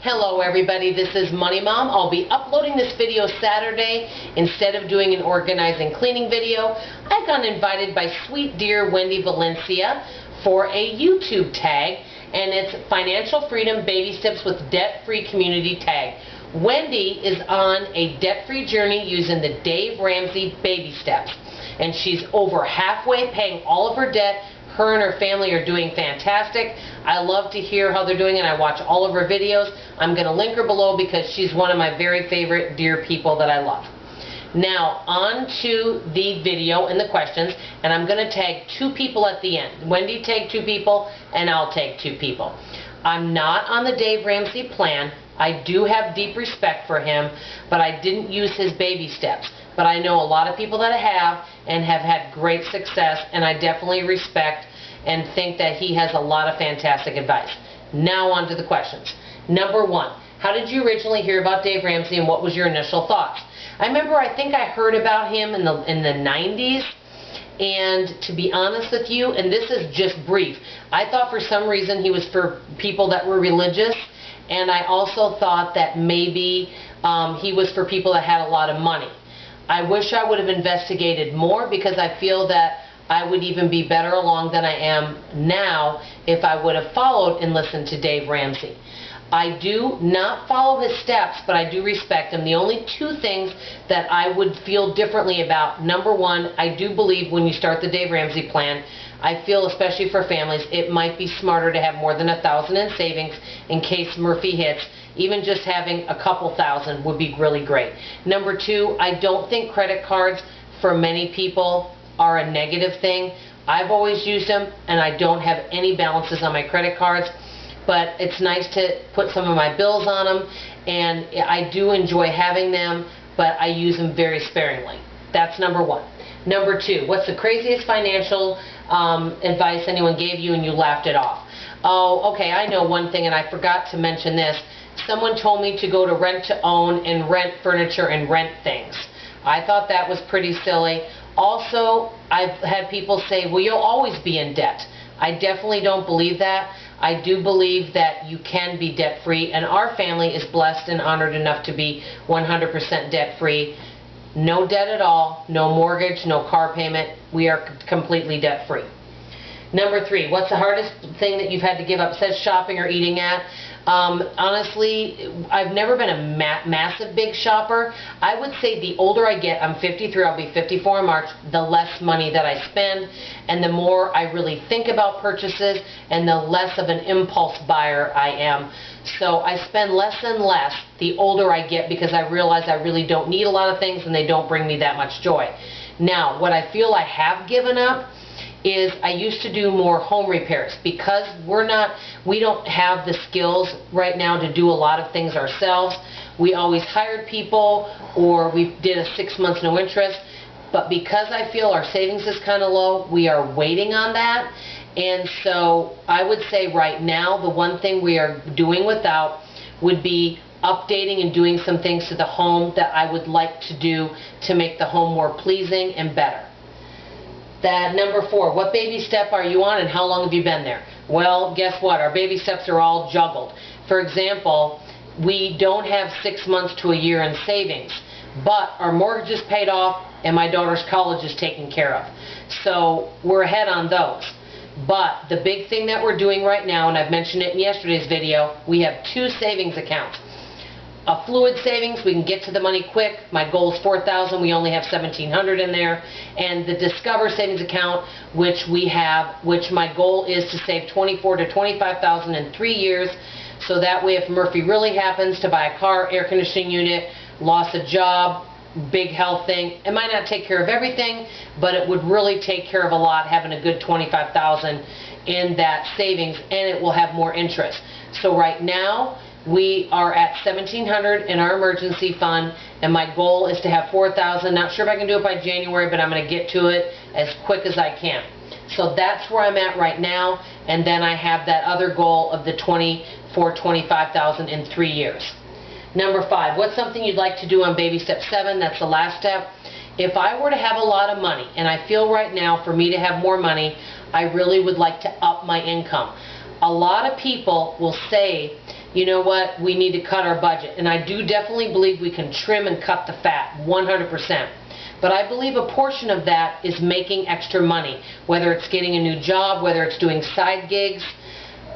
Hello everybody, this is Money Mom. I'll be uploading this video Saturday instead of doing an organizing cleaning video. I got invited by sweet dear Wendy Valencia for a YouTube tag, and it's Financial Freedom Baby Steps with Debt-Free Community tag. Wendy is on a debt-free journey using the Dave Ramsey baby steps, and she's over halfway paying all of her debt. Her and her family are doing fantastic. I love to hear how they're doing, and I watch all of her videos. I'm going to link her below because she's one of my very favorite dear people that I love. Now, on to the video and the questions, and I'm going to tag 2 people at the end. Wendy tagged 2 people, and I'll tag 2 people. I'm not on the Dave Ramsey plan. I do have deep respect for him, but I didn't use his baby steps. But I know a lot of people that have and have had great success, and I definitely respect and think that he has a lot of fantastic advice. Now on to the questions. Number 1, how did you originally hear about Dave Ramsey, and what was your initial thoughts? I remember, I think I heard about him in the 90s, and to be honest with you, and this is just brief, I thought for some reason he was for people that were religious, and I also thought that maybe he was for people that had a lot of money. I wish I would have investigated more, because I feel that I would even be better along than I am now if I would have followed and listened to Dave Ramsey. I do not follow his steps, but I do respect him. The only 2 things that I would feel differently about: number 1, I do believe when you start the Dave Ramsey plan, I feel especially for families, it might be smarter to have more than $1,000 in savings in case Murphy hits. Even just having a couple thousand would be really great. Number 2, I don't think credit cards for many people are a negative thing. I've always used them, and I don't have any balances on my credit cards, but it's nice to put some of my bills on them, and I do enjoy having them, but I use them very sparingly. That's number 1. Number 2, what's the craziest financial advice anyone gave you and you laughed it off? Oh, okay, I know one thing, and I forgot to mention this. Someone told me to go to rent to own and rent furniture and rent things. I thought that was pretty silly. Also, I've had people say, well, you'll always be in debt. I definitely don't believe that. I do believe that you can be debt-free, and our family is blessed and honored enough to be 100% debt-free. No debt at all, no mortgage, no car payment. We are completely debt-free. Number 3, what's the hardest thing that you've had to give up? It says shopping or eating at. Honestly, I've never been a massive big shopper. I would say the older I get, I'm 53, I'll be 54 in March, the less money that I spend, and the more I really think about purchases, and the less of an impulse buyer I am. So I spend less and less the older I get, because I realize I really don't need a lot of things and they don't bring me that much joy. Now, what I feel I have given up is I used to do more home repairs, because we don't have the skills right now to do a lot of things ourselves. We always hired people, or we did a 6 months no interest, but because I feel our savings is kind of low, we are waiting on that. And so I would say right now the one thing we are doing without would be updating and doing some things to the home that I would like to do to make the home more pleasing and better. That number 4, what baby step are you on and how long have you been there? Well, guess what? Our baby steps are all juggled. For example, we don't have 6 months to a year in savings, but our mortgage is paid off and my daughter's college is taken care of. So we're ahead on those. But the big thing that we're doing right now, and I've mentioned it in yesterday's video, we have 2 savings accounts. A fluid savings, we can get to the money quick. My goal is $4,000. We only have $1,700 in there. And the Discover savings account, which my goal is to save $24,000 to $25,000 in 3 years. So that way, if Murphy really happens to buy a car, air conditioning unit, lost a job, big health thing, it might not take care of everything, but it would really take care of a lot, having a good $25,000 in that savings, and it will have more interest. So right now, we are at $1,700 in our emergency fund, and my goal is to have $4,000. Not sure if I can do it by January, but I'm going to get to it as quick as I can. So that's where I'm at right now, and then I have that other goal of the $25,000 in 3 years. Number 5, what's something you'd like to do on baby step 7? That's the last step. If I were to have a lot of money, and I feel right now for me to have more money, I really would like to up my income. A lot of people will say you know what, we need to cut our budget. And I do definitely believe we can trim and cut the fat, 100%. But I believe a portion of that is making extra money, whether it's getting a new job, whether it's doing side gigs.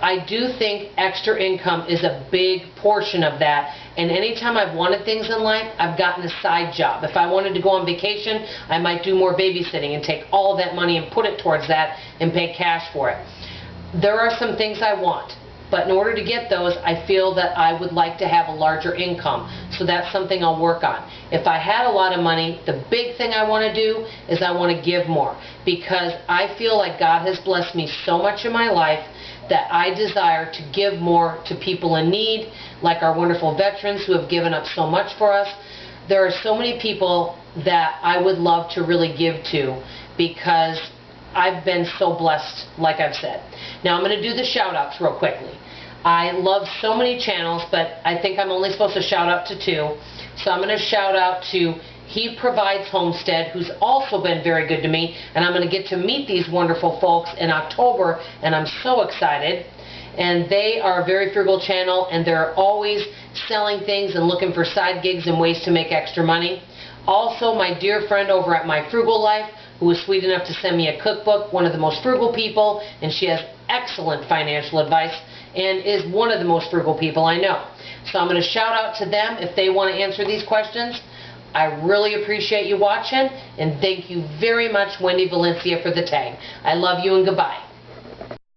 I do think extra income is a big portion of that, and anytime I've wanted things in life, I've gotten a side job. If I wanted to go on vacation, I might do more babysitting and take all that money and put it towards that and pay cash for it. There are some things I want, but in order to get those, I feel that I would like to have a larger income, so that's something I'll work on. If I had a lot of money, the big thing I want to do is I want to give more, because I feel like God has blessed me so much in my life that I desire to give more to people in need, like our wonderful veterans who have given up so much for us. There are so many people that I would love to really give to, because I've been so blessed, like I've said. Now I'm going to do the shout outs real quickly. I love so many channels, but I think I'm only supposed to shout out to 2. So I'm going to shout out to He Provides Homestead, who's also been very good to me, and I'm going to get to meet these wonderful folks in October, and I'm so excited. And they are a very frugal channel, and they're always selling things and looking for side gigs and ways to make extra money. Also, my dear friend over at My Frugal Life, who was sweet enough to send me a cookbook, one of the most frugal people, and she has excellent financial advice and is one of the most frugal people I know. So I'm going to shout out to them if they want to answer these questions. I really appreciate you watching, and thank you very much, Wendy Valencia, for the tag. I love you and goodbye.